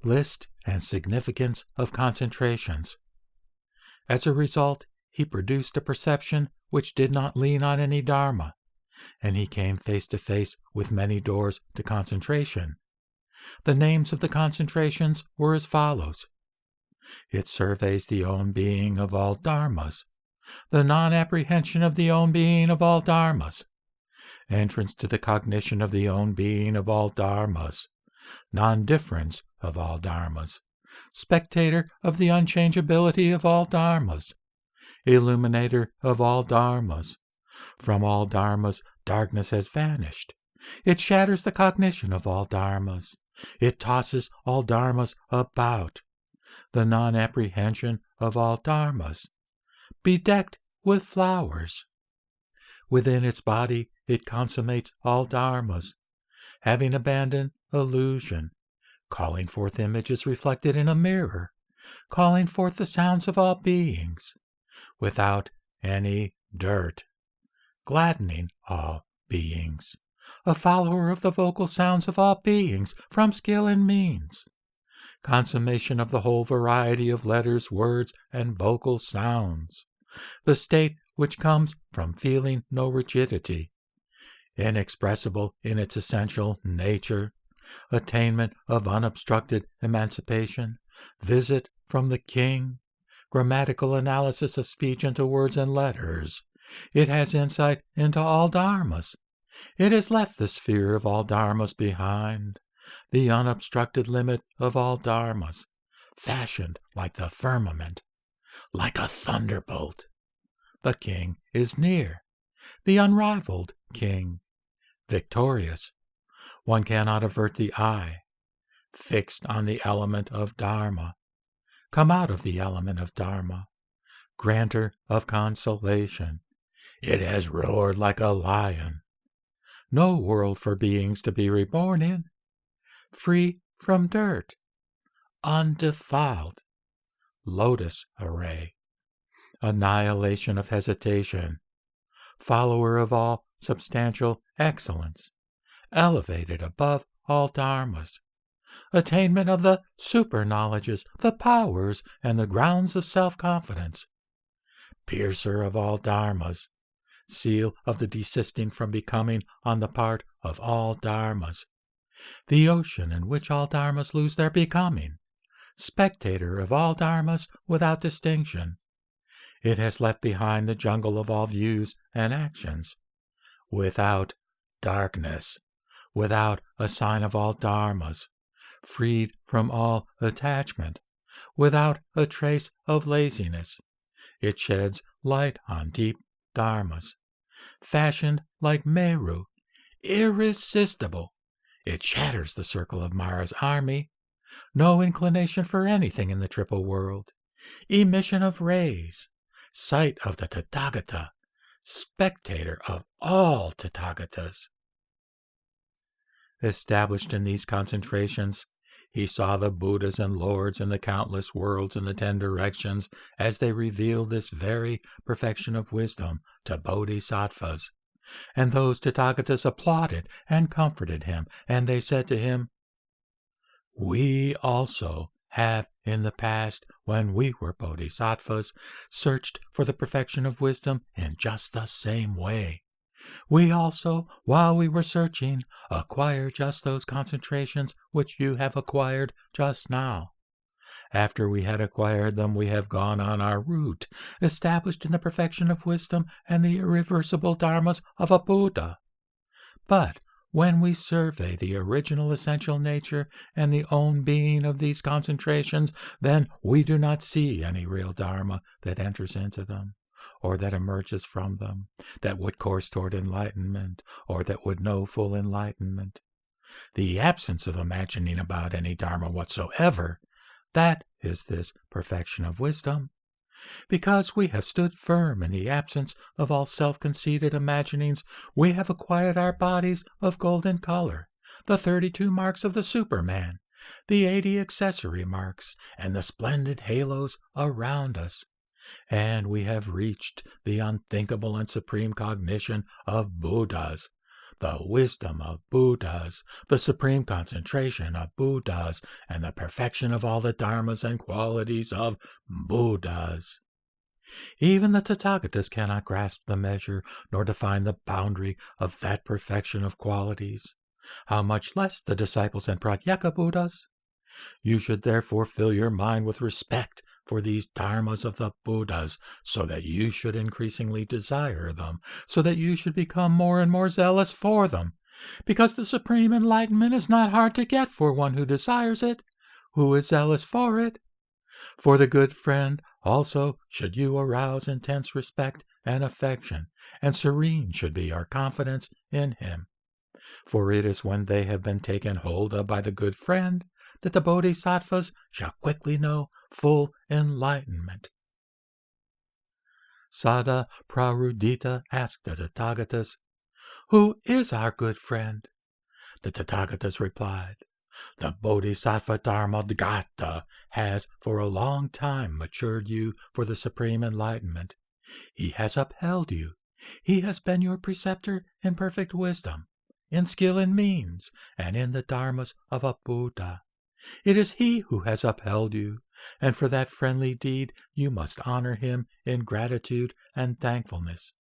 list and significance of concentrations. As a result, he produced a perception which did not lean on any dharma, and he came face to face with many doors to concentration. The names of the concentrations were as follows. It surveys the own being of all dharmas, the non-apprehension of the own being of all dharmas, entrance to the cognition of the own being of all dharmas, non-difference of all dharmas, spectator of the unchangeability of all dharmas, illuminator of all dharmas. From all dharmas, darkness has vanished. It shatters the cognition of all dharmas. It tosses all dharmas about. The non-apprehension of all dharmas, bedecked with flowers. Within its body, it consummates all dharmas, having abandoned illusion, calling forth images reflected in a mirror, calling forth the sounds of all beings, without any dirt, gladdening all beings, a follower of the vocal sounds of all beings from skill and means, consummation of the whole variety of letters, words, and vocal sounds, the state which comes from feeling no rigidity, inexpressible in its essential nature, attainment of unobstructed emancipation, visit from the king, grammatical analysis of speech into words and letters. It has insight into all dharmas. It has left the sphere of all dharmas behind, the unobstructed limit of all dharmas, fashioned like the firmament, like a thunderbolt. The king is near, the unrivaled king, victorious. One cannot avert the eye, fixed on the element of dharma. Come out of the element of dharma, granter of consolation. It has roared like a lion. No world for beings to be reborn in, free from dirt, undefiled, lotus array, annihilation of hesitation, follower of all substantial excellence, elevated above all dharmas, attainment of the super-knowledges, the powers, and the grounds of self-confidence, piercer of all dharmas, seal of the desisting from becoming on the part of all dharmas, the ocean in which all dharmas lose their becoming, spectator of all dharmas without distinction. It has left behind the jungle of all views and actions, without darkness, without a sign of all dharmas, freed from all attachment, without a trace of laziness. It sheds light on deep dharmas, fashioned like Meru, irresistible. It shatters the circle of Mara's army. No inclination for anything in the triple world. Emission of rays, sight of the Tathagata, spectator of all Tathagatas. Established in these concentrations, he saw the Buddhas and Lords in the countless worlds in the 10 directions as they revealed this very perfection of wisdom to bodhisattvas. And those Tathagatas applauded and comforted him, and they said to him, "We also have in the past, when we were bodhisattvas, searched for the perfection of wisdom in just the same way. We also, while we were searching, acquired just those concentrations which you have acquired just now. After we had acquired them, we have gone on our route, established in the perfection of wisdom and the irreversible dharmas of a Buddha. But when we survey the original essential nature and the own being of these concentrations, then we do not see any real dharma that enters into them, or that emerges from them, that would course toward enlightenment, or that would know full enlightenment. The absence of imagining about any dharma whatsoever, that is this perfection of wisdom. Because we have stood firm in the absence of all self-conceited imaginings, we have acquired our bodies of golden color, the 32 marks of the Superman, the 80 accessory marks, and the splendid halos around us. And we have reached the unthinkable and supreme cognition of Buddhas, the wisdom of Buddhas, the supreme concentration of Buddhas, and the perfection of all the dharmas and qualities of Buddhas. Even the tathagatas cannot grasp the measure nor define the boundary of that perfection of qualities. How much less the disciples and pratyeka Buddhas? You should therefore fill your mind with respect for these dharmas of the Buddhas, so that you should increasingly desire them, so that you should become more and more zealous for them, because the supreme enlightenment is not hard to get for one who desires it, who is zealous for it. For the good friend also should you arouse intense respect and affection, and serene should be your confidence in him. For it is when they have been taken hold of by the good friend that the bodhisattvas shall quickly know full enlightenment. Sadaprarudita asked the tathagatas, "Who is our good friend?" The tathagatas replied, "The bodhisattva tathagata has for a long time matured you for the supreme enlightenment. He has upheld you. He has been your preceptor in perfect wisdom, in skill and means, and in the dharmas of a Buddha. It is he who has upheld you, and for that friendly deed you must honor him in gratitude and thankfulness,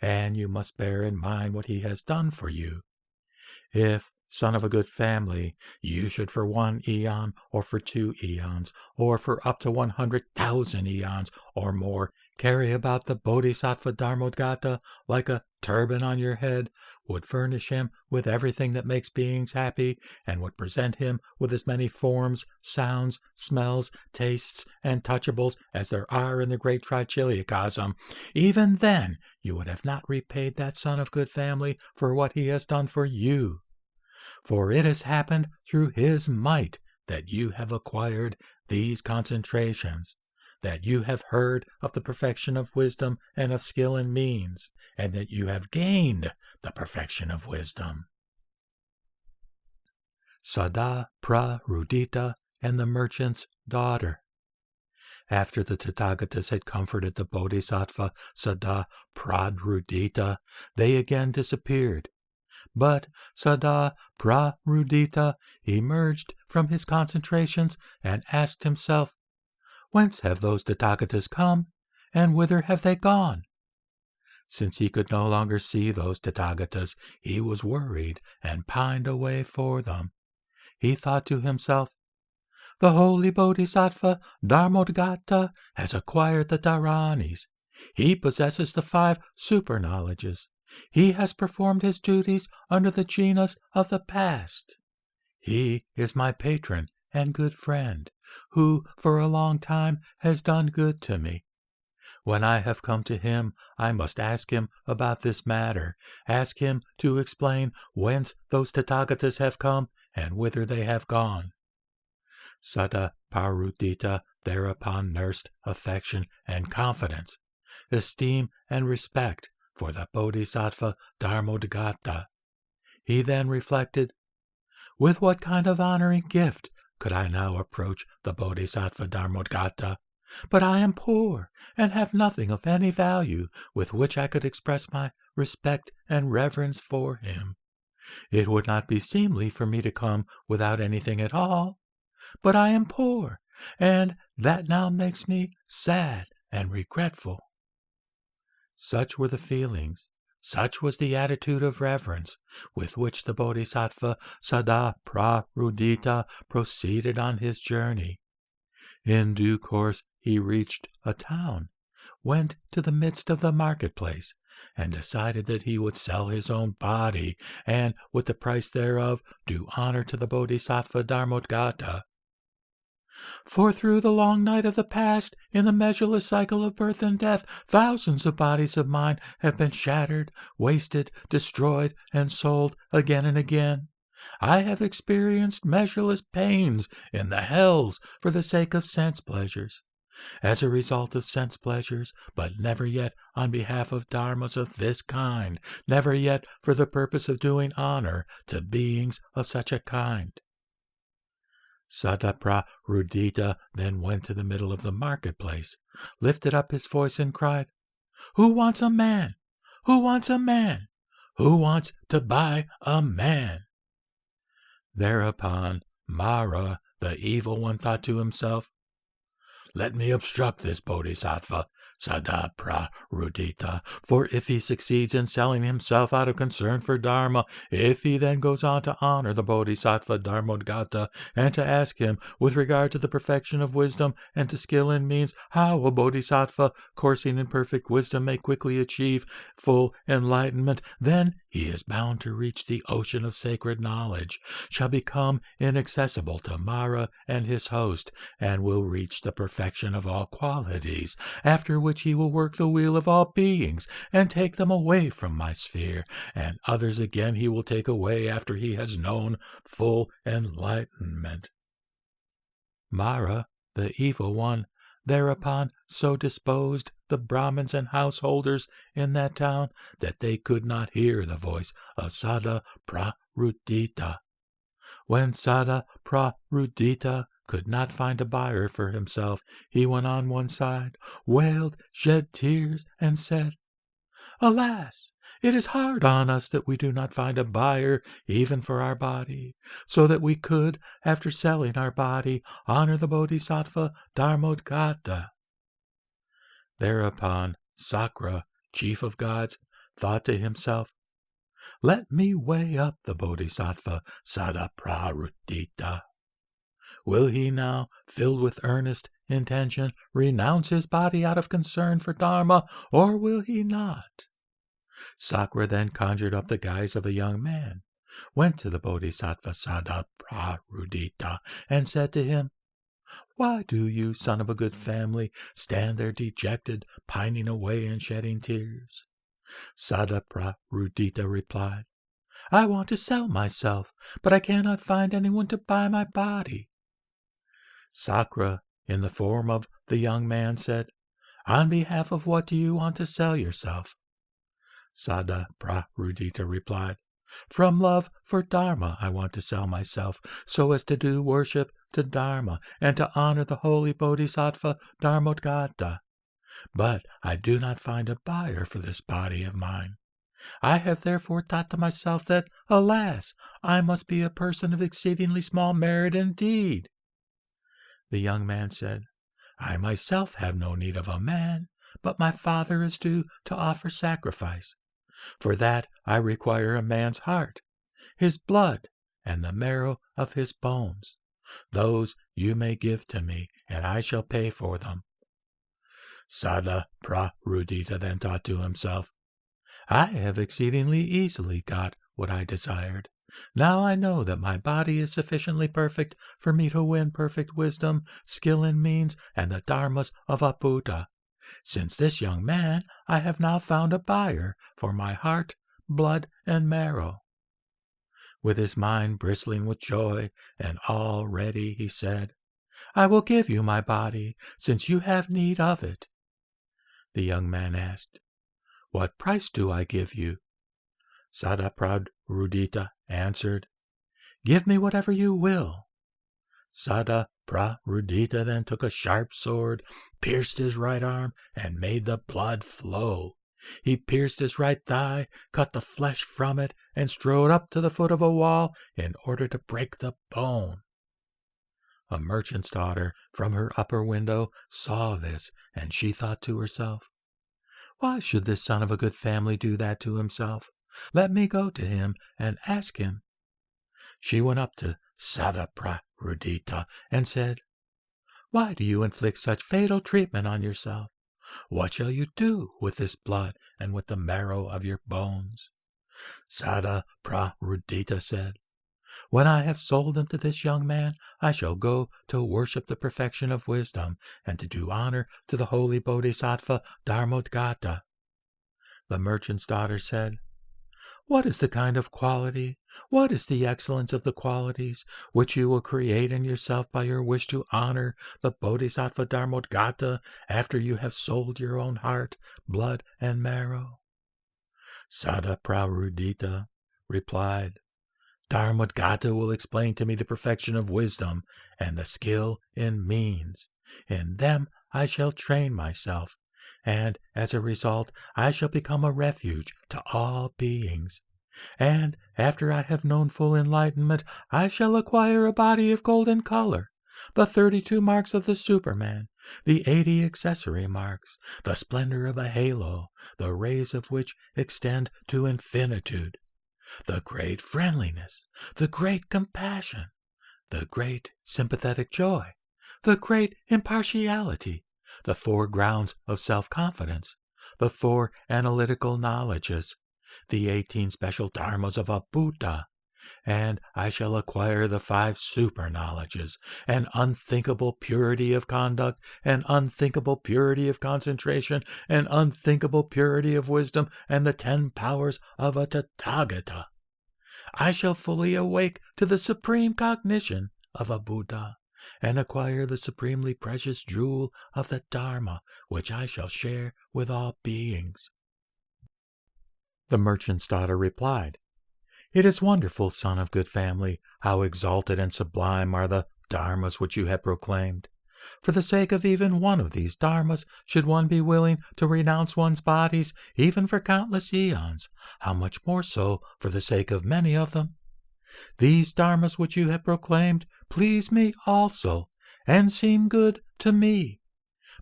and you must bear in mind what he has done for you. If, son of a good family, you should for 1 eon, or for 2 eons, or for up to 100,000 eons or more, carry about the bodhisattva dharmodgata like a turban on your head, would furnish him with everything that makes beings happy, and would present him with as many forms, sounds, smells, tastes, and touchables as there are in the great trichiliocosm, even then you would have not repaid that son of good family for what he has done for you. For it has happened through his might that you have acquired these concentrations, that you have heard of the perfection of wisdom and of skill and means, and that you have gained the perfection of wisdom." Sadaprarudita and the merchant's daughter. After the tathagatas had comforted the bodhisattva Sadaprarudita, they again disappeared. But Sadaprarudita emerged from his concentrations and asked himself, "Whence have those tathagatas come, and whither have they gone?" Since he could no longer see those tathagatas, he was worried and pined away for them. He thought to himself, "The holy bodhisattva Dharmodgata has acquired the Dharanis. He possesses the 5 super-knowledges. He has performed his duties under the jinas of the past. He is my patron and good friend, who for a long time has done good to me. When I have come to him, I must ask him about this matter, ask him to explain whence those tathagatas have come and whither they have gone." Sadaprarudita thereupon nursed affection and confidence, esteem and respect for the bodhisattva Dharmodgata. He then reflected, "With what kind of honoring gift could I now approach the bodhisattva Dharmodgata? But I am poor, and have nothing of any value with which I could express my respect and reverence for him. It would not be seemly for me to come without anything at all. But I am poor, and that now makes me sad and regretful." Such were the feelings, such was the attitude of reverence with which the bodhisattva Sadaprarudita proceeded on his journey. In due course he reached a town, went to the midst of the marketplace, and decided that he would sell his own body, and with the price thereof do honor to the bodhisattva Dharmodgata. "For through the long night of the past, in the measureless cycle of birth and death, thousands of bodies of mine have been shattered, wasted, destroyed, and sold again and again. I have experienced measureless pains in the hells for the sake of sense pleasures. As a result of sense pleasures, but never yet on behalf of dharmas of this kind, never yet for the purpose of doing honor to beings of such a kind." Sadaprarudita then went to the middle of the marketplace, lifted up his voice, and cried, "Who wants a man? Who wants a man? Who wants to buy a man?" Thereupon Mara, the evil one, thought to himself, "Let me obstruct this bodhisattva, Sadaprarudita, for if he succeeds in selling himself out of concern for Dharma, if he then goes on to honor the bodhisattva Dharmodgata, and to ask him, with regard to the perfection of wisdom and to skill in means, how a bodhisattva, coursing in perfect wisdom, may quickly achieve full enlightenment, then he is bound to reach the ocean of sacred knowledge, shall become inaccessible to Mara and his host, and will reach the perfection of all qualities, after which he will work the wheel of all beings and take them away from my sphere, and others again he will take away after he has known full enlightenment." Mara, the evil one, thereupon so disposed the Brahmins and householders in that town that they could not hear the voice of Sadaprarudita. When Sadaprarudita could not find a buyer for himself, he went on one side, wailed, shed tears, and said, "Alas! It is hard on us that we do not find a buyer even for our body, so that we could, after selling our body, honor the Bodhisattva Dharmodgata." Thereupon Sakra, chief of gods, thought to himself, "Let me weigh up the Bodhisattva Sadaprarudita. Will he now, filled with earnest intention, renounce his body out of concern for Dharma, or will he not?" Sakra then conjured up the guise of a young man, went to the Bodhisattva Sadaprarudita, and said to him, "Why do you, son of a good family, stand there dejected, pining away and shedding tears?" Sadaprarudita replied, "I want to sell myself, but I cannot find anyone to buy my body." Sakra, in the form of the young man, said, "On behalf of what do you want to sell yourself?" Sadaprarudita replied, "From love for Dharma I want to sell myself, so as to do worship to Dharma and to honor the holy Bodhisattva Dharmodgata. But I do not find a buyer for this body of mine. I have therefore thought to myself that, alas, I must be a person of exceedingly small merit indeed." The young man said, "I myself have no need of a man, but my father is due to offer sacrifice. For that I require a man's heart, his blood, and the marrow of his bones. Those you may give to me, and I shall pay for them." Sadaprarudita then thought to himself, "I have exceedingly easily got what I desired. Now I know that my body is sufficiently perfect for me to win perfect wisdom, skill in means, and the dharmas of a Buddha. Since this young man, I have now found a buyer for my heart, blood, and marrow." With his mind bristling with joy and all ready, he said, "I will give you my body, since you have need of it." The young man asked, "What price do I give you?" Sadaprarudita answered, "Give me whatever you will." Sadaprarudita then took a sharp sword, pierced his right arm, and made the blood flow. He pierced his right thigh, cut the flesh from it, and strode up to the foot of a wall in order to break the bone. A merchant's daughter from her upper window saw this, and she thought to herself, "Why should this son of a good family do that to himself? Let me go to him and ask him." She went up to Sadaprarudita and said, "Why do you inflict such fatal treatment on yourself? What shall you do with this blood and with the marrow of your bones?" Sadaprarudita said, "When I have sold them to this young man, I shall go to worship the perfection of wisdom and to do honor to the holy Bodhisattva Dharmodgata." The merchant's daughter said, "What is the kind of quality, what is the excellence of the qualities which you will create in yourself by your wish to honor the Bodhisattva Dharmodgata after you have sold your own heart, blood, and marrow?" Sadaprarudita replied, "Dharmodgata will explain to me the perfection of wisdom and the skill in means. In them I shall train myself, and as a result I shall become a refuge to all beings. And after I have known full enlightenment, I shall acquire a body of golden color, the 32 marks of the Superman, the 80 accessory marks, the splendor of a halo, the rays of which extend to infinitude, the great friendliness, the great compassion, the great sympathetic joy, the great impartiality, the 4 grounds of self-confidence, the 4 analytical knowledges, the 18 special dharmas of a Buddha, and I shall acquire the 5 super knowledges, an unthinkable purity of conduct, an unthinkable purity of concentration, an unthinkable purity of wisdom, and the 10 powers of a tathagata. I shall fully awake to the supreme cognition of a Buddha, and acquire the supremely precious jewel of the Dharma, which I shall share with all beings. The merchant's daughter replied, "It is wonderful, son of good family, how exalted and sublime are the dharmas which you have proclaimed. For the sake of even one of these dharmas, should one be willing to renounce one's bodies, even for countless eons, how much more so for the sake of many of them? These dharmas which you have proclaimed please me also, and seem good to me.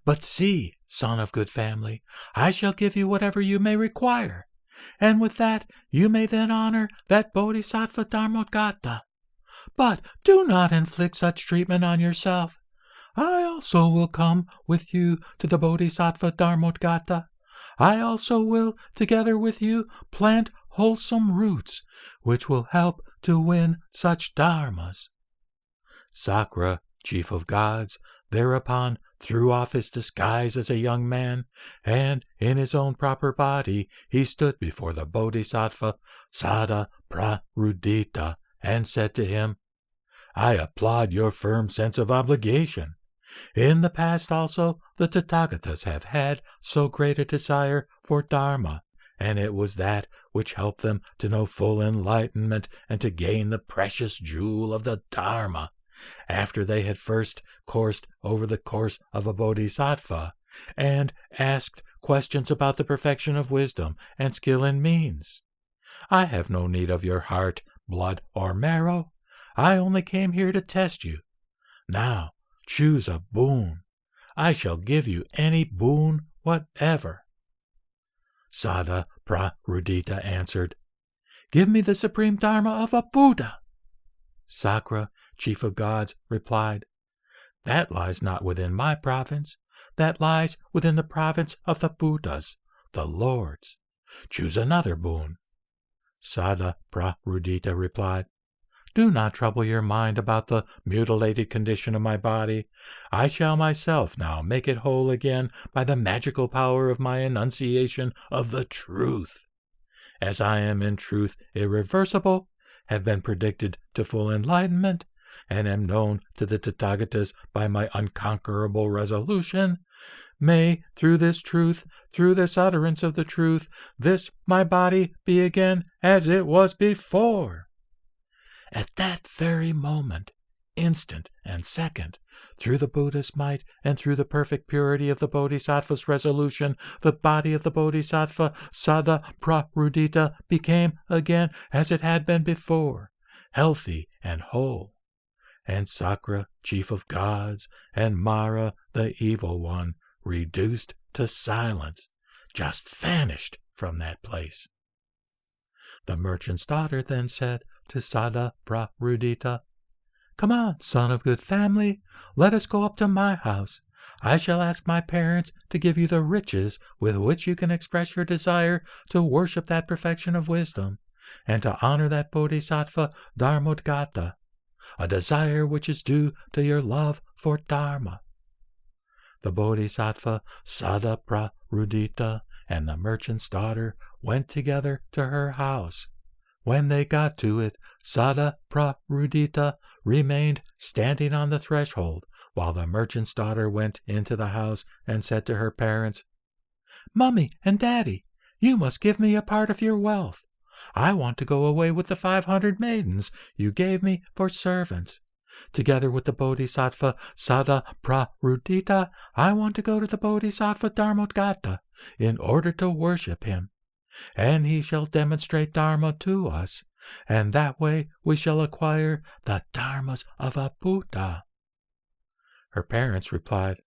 But see, son of good family, I shall give you whatever you may require, and with that you may then honor that Bodhisattva Dharmodgata. But do not inflict such treatment on yourself. I also will come with you to the Bodhisattva Dharmodgata. I also will, together with you, plant wholesome roots, which will help to win such dharmas." Sakra, chief of gods, thereupon threw off his disguise as a young man, and in his own proper body he stood before the Bodhisattva Sadaprarudita and said to him, "I applaud your firm sense of obligation. In the past also the tathagatas have had so great a desire for dharma, and it was that which helped them to know full enlightenment and to gain the precious jewel of the dharma, after they had first coursed over the course of a bodhisattva, and asked questions about the perfection of wisdom and skill in means. I have no need of your heart, blood, or marrow. I only came here to test you. Now choose a boon. I shall give you any boon whatever." Sadaprarudita answered, "Give me the supreme dharma of a Buddha." Sakra, chief of gods, replied, "That lies not within my province. That lies within the province of the Buddhas, the lords. Choose another boon." Sadaprarudita replied, "Do not trouble your mind about the mutilated condition of my body. I shall myself now make it whole again by the magical power of my enunciation of the truth. As I am in truth irreversible, have been predicted to full enlightenment, and am known to the tathagatas by my unconquerable resolution, may, through this truth, through this utterance of the truth, this my body be again as it was before." At that very moment, instant and second, through the Buddha's might and through the perfect purity of the Bodhisattva's resolution, the body of the Bodhisattva Sadaprarudita became again as it had been before, healthy and whole. And Sakra, chief of gods, and Mara, the evil one, reduced to silence, just vanished from that place. The merchant's daughter then said to Sadaprarudita, "Come on, son of good family, let us go up to my house. I shall ask my parents to give you the riches with which you can express your desire to worship that perfection of wisdom, and to honor that Bodhisattva Dharmodgata, a desire which is due to your love for Dharma." The Bodhisattva Sadaprarudita and the merchant's daughter went together to her house. When they got to it, Sadaprarudita remained standing on the threshold, while the merchant's daughter went into the house and said to her parents, "Mummy and Daddy, you must give me a part of your wealth. I want to go away with the 500 maidens you gave me for servants. Together with the Bodhisattva Sadaprarudita, I want to go to the Bodhisattva Dharmodgata in order to worship him, and he shall demonstrate Dharma to us, and that way we shall acquire the Dharmas of a Buddha." Her parents replied,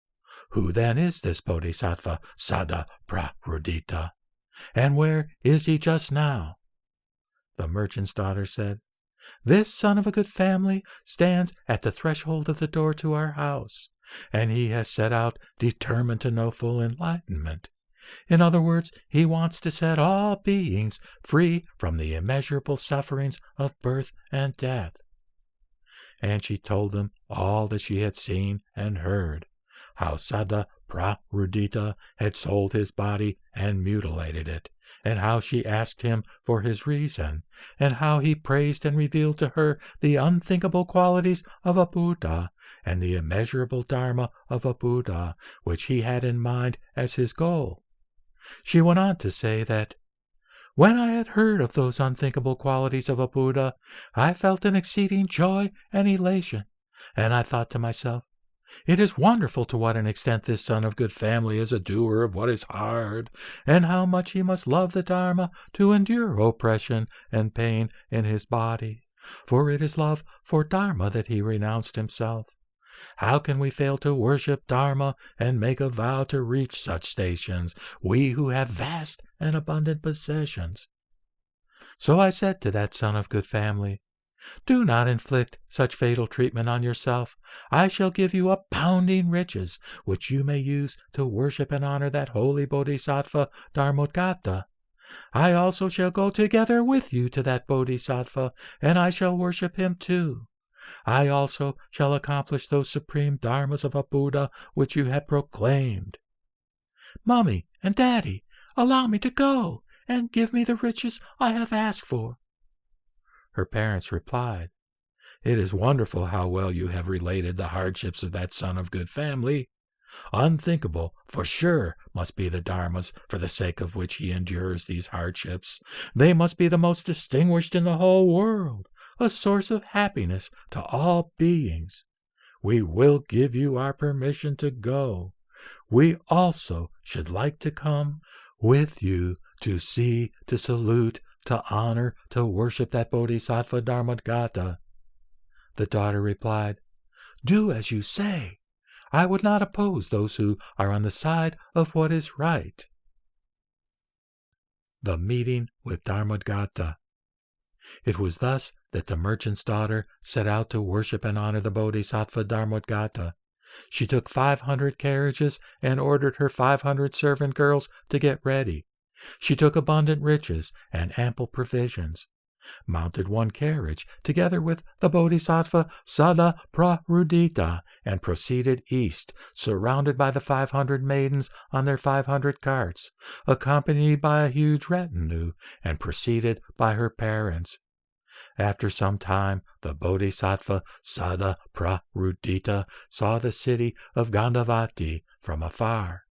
"Who then is this Bodhisattva Sadaprarudita, and where is he just now?" The merchant's daughter said, "This son of a good family stands at the threshold of the door to our house, and he has set out determined to know full enlightenment. In other words, he wants to set all beings free from the immeasurable sufferings of birth and death." And she told them all that she had seen and heard, how Sadaprarudita had sold his body and mutilated it, and how she asked him for his reason, and how he praised and revealed to her the unthinkable qualities of a Buddha and the immeasurable Dharma of a Buddha, which he had in mind as his goal. She went on to say that, "When I had heard of those unthinkable qualities of a Buddha, I felt an exceeding joy and elation, and I thought to myself, it is wonderful to what an extent this son of good family is a doer of what is hard, and how much he must love the Dharma to endure oppression and pain in his body, for it is love for Dharma that he renounced himself. How can we fail to worship Dharma and make a vow to reach such stations, we who have vast and abundant possessions?" So I said to that son of good family, "Do not inflict such fatal treatment on yourself. I shall give you abounding riches, which you may use to worship and honor that holy Bodhisattva Dharmodgata. I also shall go together with you to that Bodhisattva, and I shall worship him too. I also shall accomplish those supreme Dharmas of a Buddha which you have proclaimed. Mummy and Daddy, allow me to go, and give me the riches I have asked for." Her parents replied, "It is wonderful how well you have related the hardships of that son of good family. Unthinkable, for sure, must be the dharmas for the sake of which he endures these hardships. They must be the most distinguished in the whole world, a source of happiness to all beings. We will give you our permission to go. We also should like to come with you to see, to salute, to honor, to worship that Bodhisattva Dharmodgata." The daughter replied, "Do as you say. I would not oppose those who are on the side of what is right." The meeting with Dharmodgata. It was thus that the merchant's daughter set out to worship and honor the Bodhisattva Dharmodgata. She took 500 carriages and ordered her 500 servant girls to get ready. She took abundant riches and ample provisions, mounted one carriage together with the Bodhisattva Sadaprarudita, and proceeded east, surrounded by the 500 maidens on their 500 carts, accompanied by a huge retinue, and preceded by her parents. After some time, the Bodhisattva Sadaprarudita saw the city of Gandavati from afar.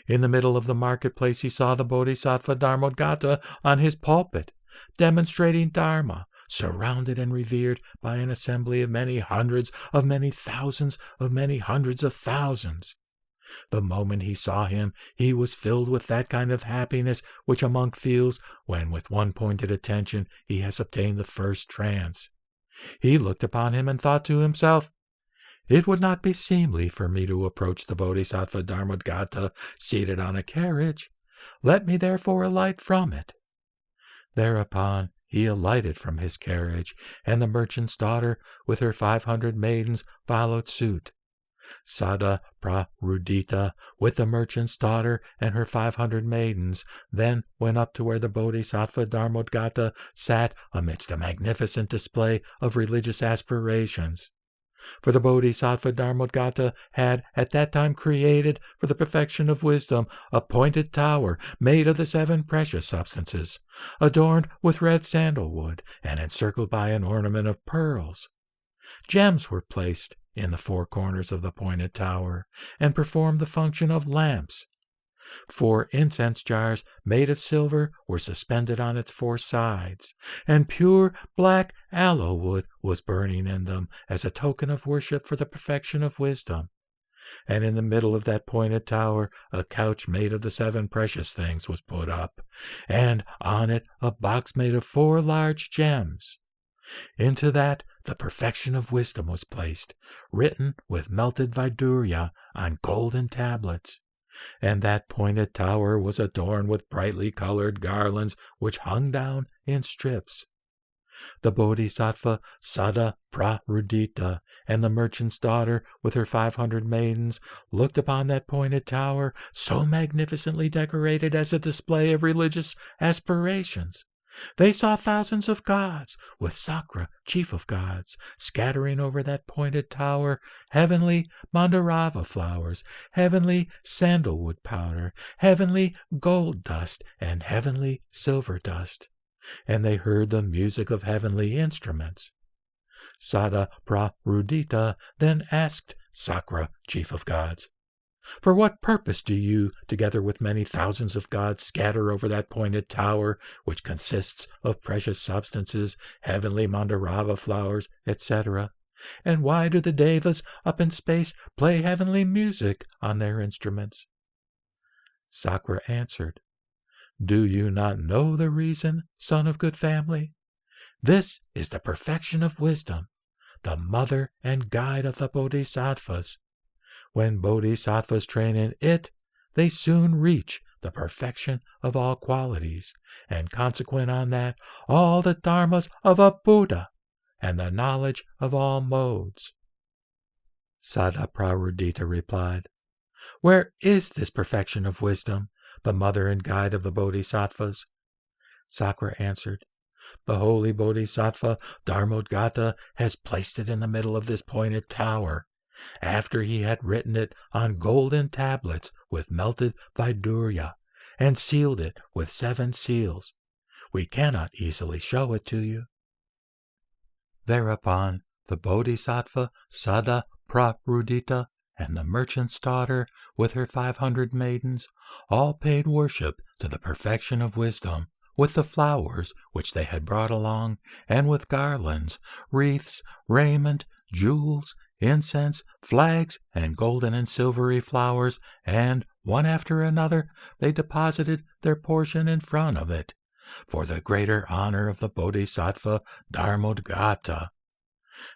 In the middle of the marketplace he saw the Bodhisattva Dharmodgata on his pulpit, demonstrating Dharma, surrounded and revered by an assembly of many hundreds, of many thousands, of many hundreds of thousands. The moment he saw him, he was filled with that kind of happiness which a monk feels when with one pointed attention he has obtained the first trance. He looked upon him and thought to himself, "It would not be seemly for me to approach the Bodhisattva Dharmodgata seated on a carriage. Let me therefore alight from it." Thereupon he alighted from his carriage, and the merchant's daughter with her 500 maidens followed suit. Sadaprarudita, with the merchant's daughter and her 500 maidens, then went up to where the Bodhisattva Dharmodgata sat amidst a magnificent display of religious aspirations. For the Bodhisattva Dharmodgata had at that time created, for the perfection of wisdom, a pointed tower made of the 7 precious substances, adorned with red sandalwood and encircled by an ornament of pearls. Gems were placed in the 4 corners of the pointed tower, and performed the function of lamps. 4 incense jars made of silver were suspended on its 4 sides, and pure black aloe wood was burning in them as a token of worship for the perfection of wisdom. And in the middle of that pointed tower a couch made of the 7 precious things was put up, and on it a box made of 4 large gems. Into that the perfection of wisdom was placed, written with melted Vaidurya on golden tablets. And that pointed tower was adorned with brightly colored garlands which hung down in strips. The Bodhisattva Sadaprarudita and the merchant's daughter with her 500 maidens looked upon that pointed tower, so magnificently decorated as a display of religious aspirations. They saw thousands of gods, with Sakra, chief of gods, scattering over that pointed tower heavenly mandarava flowers, heavenly sandalwood powder, heavenly gold dust, and heavenly silver dust. And they heard the music of heavenly instruments. Sadaprarudita then asked Sakra, chief of gods, "For what purpose do you, together with many thousands of gods, scatter over that pointed tower, which consists of precious substances, heavenly mandarava flowers, etc.? And why do the devas up in space play heavenly music on their instruments?" Sakra answered, "Do you not know the reason, son of good family? This is the perfection of wisdom, the mother and guide of the bodhisattvas. When bodhisattvas train in it, they soon reach the perfection of all qualities, and consequent on that, all the dharmas of a Buddha, and the knowledge of all modes." Sadaprarudita replied, "Where is this perfection of wisdom, the mother and guide of the bodhisattvas?" Sakra answered, "The holy bodhisattva Dharmodgata has placed it in the middle of this pointed tower, after he had written it on golden tablets with melted Vaidurya, and sealed it with 7 seals. We cannot easily show it to you." Thereupon the bodhisattva Sadaprarudita and the merchant's daughter with her 500 maidens all paid worship to the perfection of wisdom, with the flowers which they had brought along, and with garlands, wreaths, raiment, jewels, incense, flags, and golden and silvery flowers, and, one after another, they deposited their portion in front of it, for the greater honor of the bodhisattva Dharmodgata.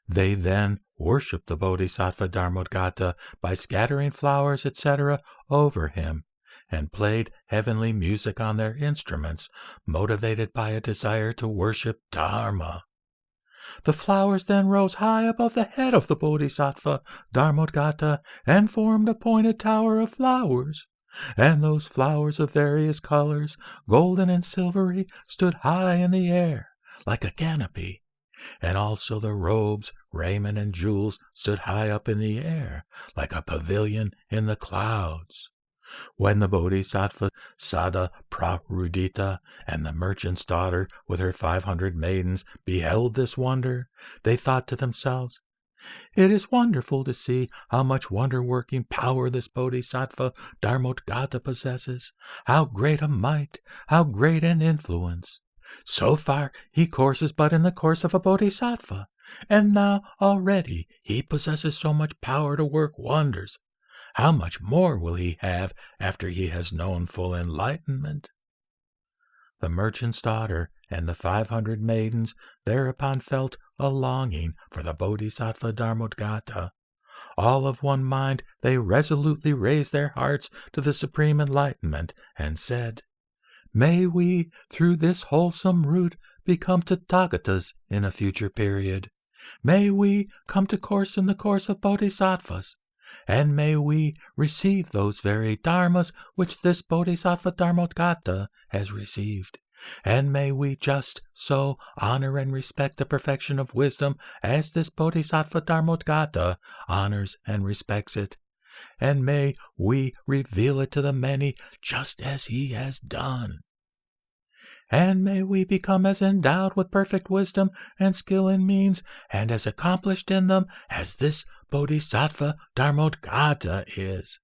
They then worshipped the bodhisattva Dharmodgata by scattering flowers, etc., over him, and played heavenly music on their instruments, motivated by a desire to worship Dharma. The flowers then rose high above the head of the bodhisattva Dharmodgata and formed a pointed tower of flowers. And those flowers of various colors, golden and silvery, stood high in the air, like a canopy. And also the robes, raiment, and jewels stood high up in the air, like a pavilion in the clouds. When the bodhisattva Sadaprarudita and the merchant's daughter with her 500 maidens beheld this wonder, they thought to themselves, "It is wonderful to see how much wonder-working power this bodhisattva Dharmodgata possesses, how great a might, how great an influence. So far he courses but in the course of a bodhisattva, and now already he possesses so much power to work wonders. How much more will he have after he has known full enlightenment?" The merchant's daughter and the 500 maidens thereupon felt a longing for the bodhisattva Dharmodgata. All of one mind, they resolutely raised their hearts to the supreme enlightenment and said, "May we, through this wholesome root, become tathagatas in a future period. May we come to course in the course of bodhisattvas. And may we receive those very dharmas which this bodhisattva Dharmodgata has received. And may we just so honor and respect the perfection of wisdom as this bodhisattva Dharmodgata honors and respects it. And may we reveal it to the many just as he has done. And may we become as endowed with perfect wisdom and skill in means, and as accomplished in them as this bodhisattva Dharmodgata is."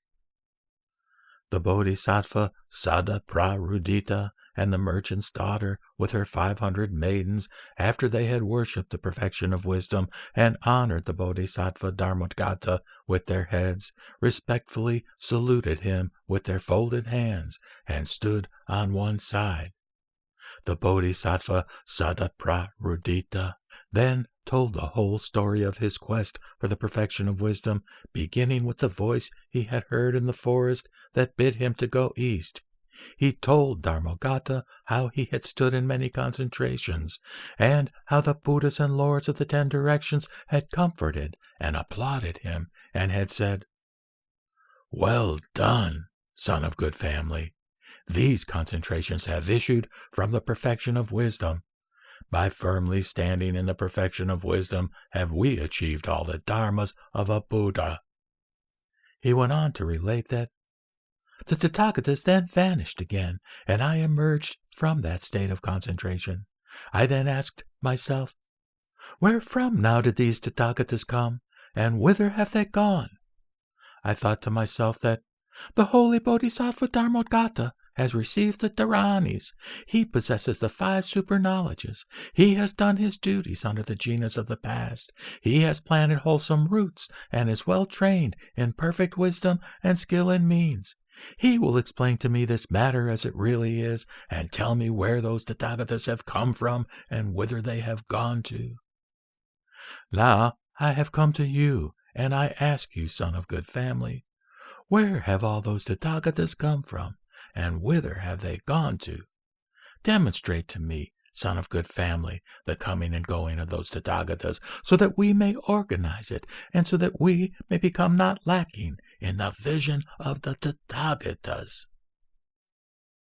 The Bodhisattva Sadaprarudita and the merchant's daughter with her 500 maidens, after they had worshipped the perfection of wisdom and honored the Bodhisattva Dharmagata with their heads, respectfully saluted him with their folded hands and stood on one side. The Bodhisattva Sadaprarudita then told the whole story of his quest for the perfection of wisdom, beginning with the voice he had heard in the forest that bid him to go east. He told Dharmagata how he had stood in many concentrations, and how the Buddhas and lords of the 10 directions had comforted and applauded him, and had said, "Well done, son of good family. These concentrations have issued from the perfection of wisdom. By firmly standing in the perfection of wisdom have we achieved all the dharmas of a Buddha." He went on to relate that the tathagatas then vanished again, and I emerged from that state of concentration. I then asked myself, where from now did these tathagatas come, and whither have they gone? I thought to myself that the holy Bodhisattva Dharmagata has received the Dharanis. He possesses the 5 super knowledges. He has done his duties under the jinas of the past. He has planted wholesome roots and is well trained in perfect wisdom and skill in means. He will explain to me this matter as it really is, and tell me where those tathagatas have come from and whither they have gone to. Now I have come to you, and I ask you, son of good family, where have all those tathagatas come from, and whither have they gone to? Demonstrate to me, son of good family, the coming and going of those tathagatas, so that we may organize it, and so that we may become not lacking in the vision of the tathagatas.